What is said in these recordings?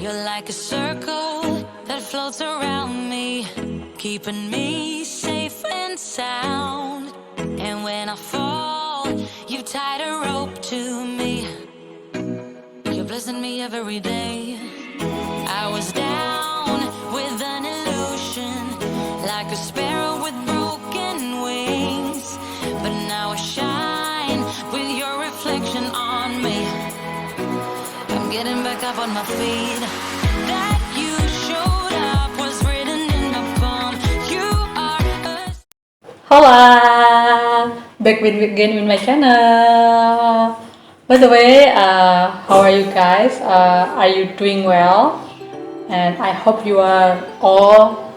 You're like a circle that floats around me, keeping me safe and sound. And when I fall, you tied a rope to me. You're blessing me every day. I was down with an illusion, like a sparrow with broken wings. But now I shine with your reflection on me. I'm getting back up on my feet. That you showed up was written in the palm. You are a... Hola! Back again with my channel. By the way, how are you guys? Are you doing well? And I hope you are all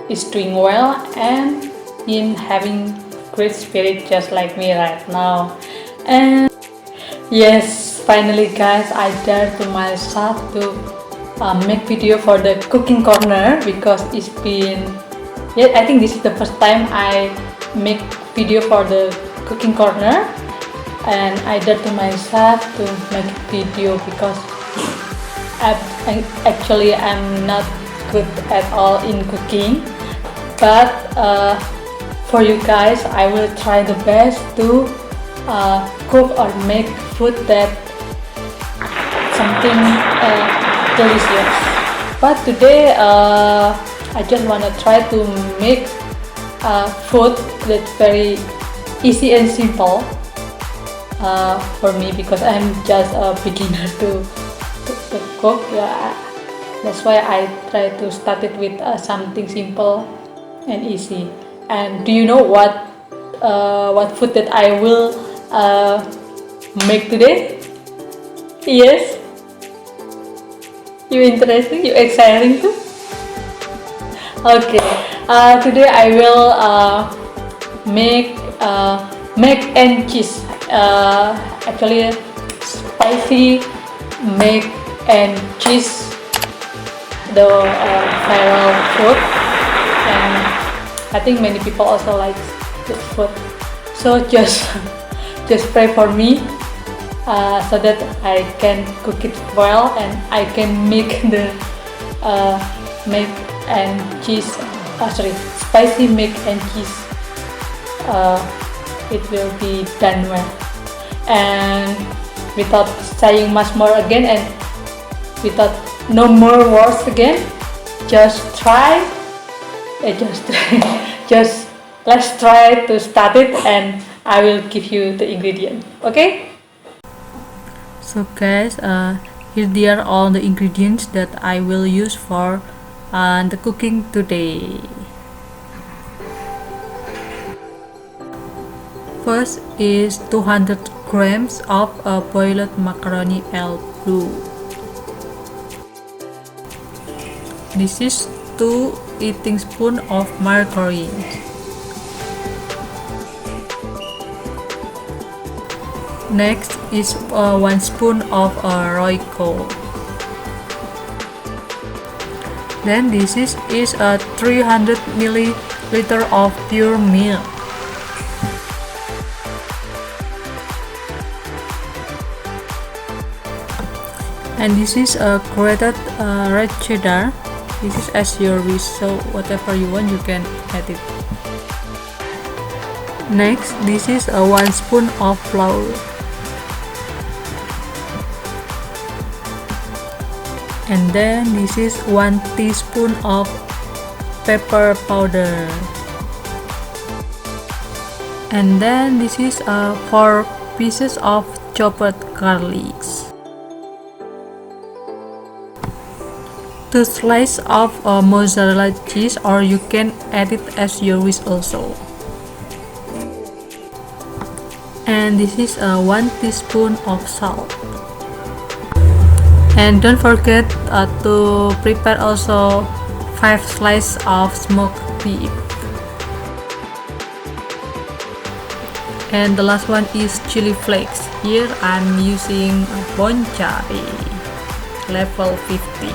is doing well and in having great spirit just like me right now. And yes, finally guys, I dare to myself to make video for the cooking corner because it's been, yeah, I think this is the first time I make video for the cooking corner, and I dare to myself to make video because actually I'm not good at all in cooking, but for you guys I will try the best to cook or make food that something delicious. But today I just want to try to make food that's very easy and simple for me because I'm just a beginner to cook. Yeah, that's why I try to start it with something simple and easy. And do you know what food that I will make today? Yes, you interesting? You exciting too? Okay, today I will make mac and cheese. Actually, spicy mac and cheese, the viral food, and I think many people also like this food. So just pray for me so that I can cook it well and I can make the mac and cheese. Spicy mac and cheese. It will be done well. And without saying much more again, and without no more words again, just let's try to start it, and I will give you the ingredient. Okay, so guys, here they are all the ingredients that I will use for the cooking today. First is 200 grams of boiled macaroni al blue. This is 2 eating spoons of margarine. Next is 1 spoon of Royco. Then this is a 300 milliliter of pure milk. And this is a grated red cheddar. This is as your wish, so whatever you want you can add it. Next, this is a 1 spoon of flour. And then this is 1 teaspoon of pepper powder. And then this is 4 pieces of chopped garlic. 2 slices of mozzarella cheese, or you can add it as your wish also. And this is 1 teaspoon of salt. And don't forget to prepare also 5 slices of smoked beef. And the last one is chili flakes. Here I'm using Boncari level 50.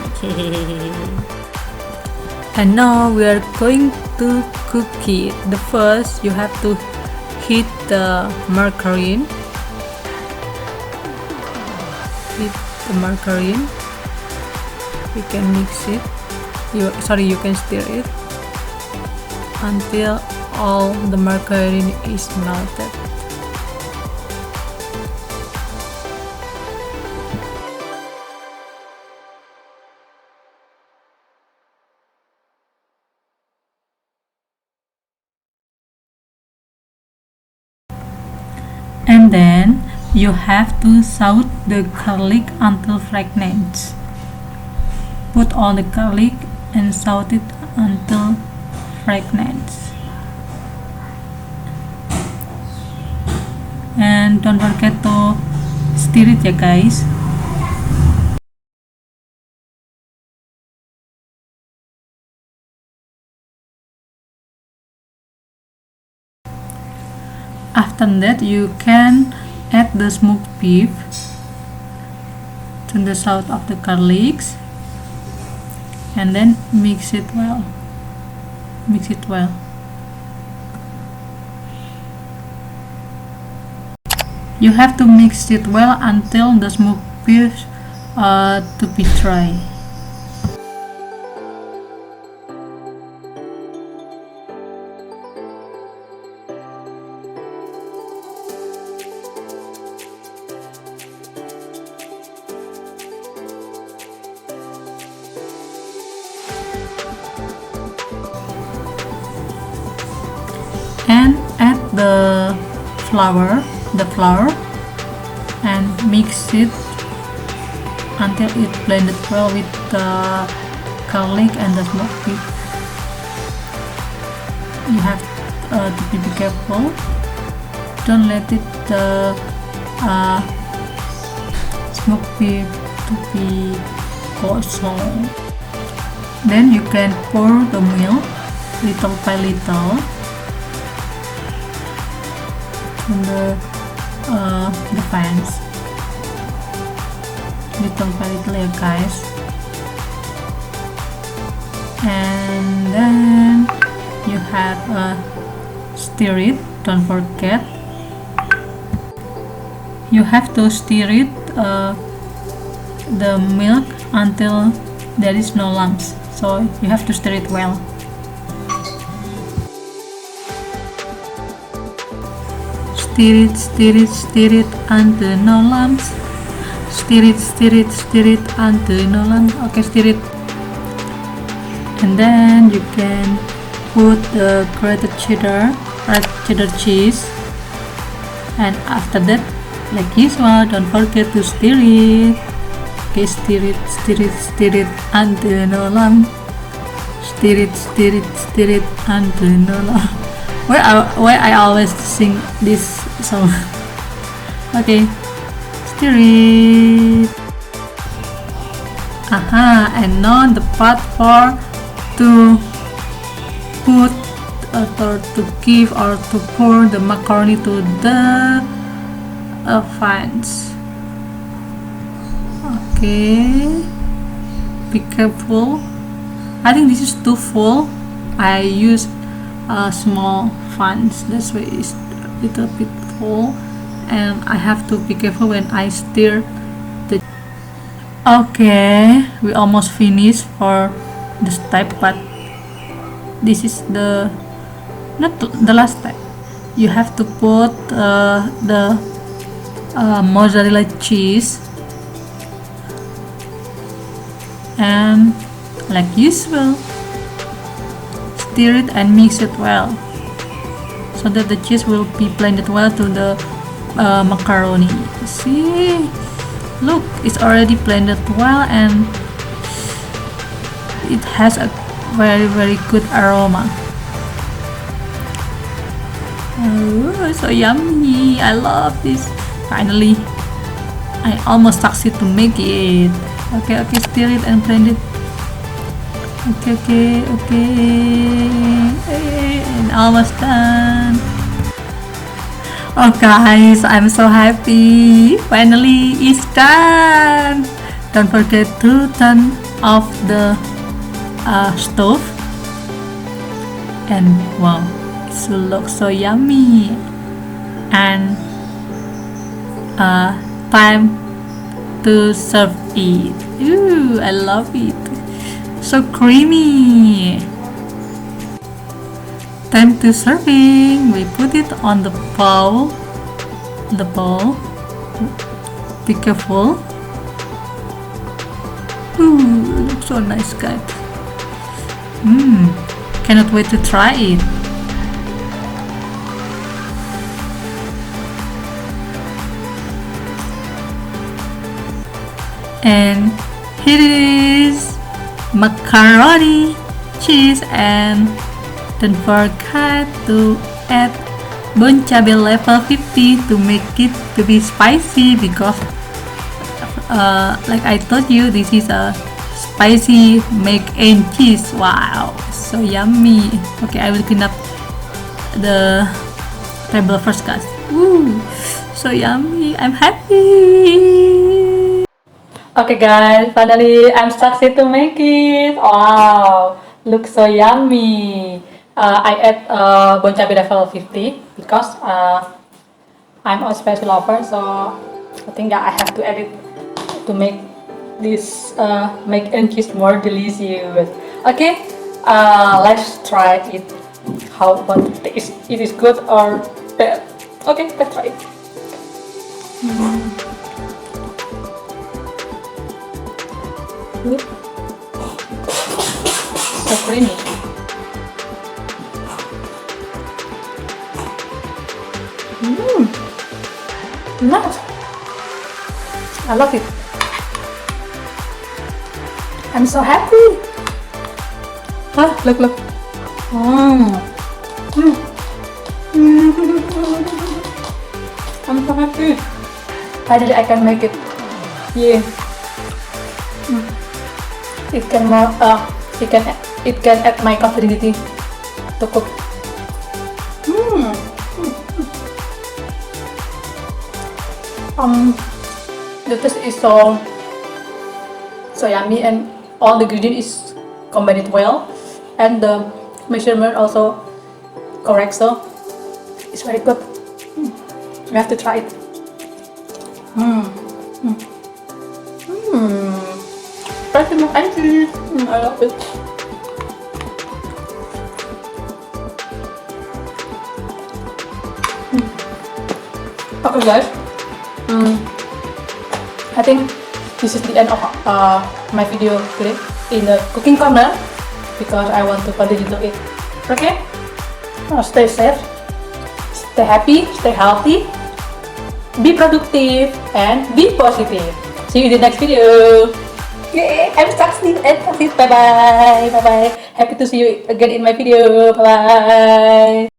And now we are going to cook it. The first you have to heat the margarine. you can mix it. You can stir it until all the margarine is melted. And then you have to saute the garlic until fragrant. Put all the garlic and saute it until fragrant. And don't forget to stir it ya guys. After that, you can add the smoked beef to the salt of the garlics and then mix it well. You have to mix it well until the smoked beef to be dry. And add the flour and mix it until it blended well with the garlic and the smoked beef. You have to be careful. Don't let it smoked beef to be cold. So then you can pour the milk little by little in the pans, little by little guys, and then you have stir it. Don't forget, you have to stir it the milk until there is no lumps, so you have to stir it well. Stir it until no lumps. Stir it until no lumps. Okay, stir it. And then you can put the grated cheddar cheese. And after that, like this one, don't forget to stir it. Okay, stir it until no lumps. Stir it until no lumps. Why I always sing this song? Okay, stir it. And now the part for to put or to give or to pour the macaroni to the fans. Okay, be careful. I think this is too full. I use small fans, that's why it's a little bit full, and I have to be careful when I stir the. Okay, we almost finished for this type, but this is the not the last step. You have to put the mozzarella cheese and like usual stir it and mix it well so that the cheese will be blended well to the macaroni. See, look, it's already blended well and it has a very good aroma. Oh, so yummy, I love this. Finally I almost succeed to make it. Okay, stir it and blend it. Okay, and almost done. Oh guys, I'm so happy. Finally it's done. Don't forget to turn off the stove. And wow, it looks so yummy. And time to serve it. Ooh, I love it. So creamy. Time to serving. We put it on the bowl. Be careful. Ooh, looks so nice, guys. Cannot wait to try it. And here it is, macaroni, cheese, and don't forget to add bon cabe level 50 to make it to be spicy, because like I told you, this is a spicy mac and cheese. Wow, so yummy. Okay, I will clean up the table first, guys. Woo, so yummy. I'm happy. Okay guys, finally I'm succeed to make it. Wow, looks so yummy. I add bon cabe level 50 because I'm a spicy lover, so I think that I have to add it to make this mac and cheese more delicious. Okay, let's try it. How about it taste? It is good or bad? Okay, let's try it. So creamy. Nice. I love it. I'm so happy. Look. I'm so happy. Finally, I can make it. Yeah. It can add my confidence to cook. The taste is so yummy, and all the ingredient is combined well, and the measurement also correct, so it's very good. You have to try it. Spicy mac and cheese. I love it. Okay guys, I think this is the end of my video today in the cooking corner, because I want to continue to eat. Okay, stay safe, stay happy, stay healthy, be productive, and be positive. See you in the next video. Yay, I'm succeed and succeed. Bye bye. Happy to see you again in my video. Bye bye.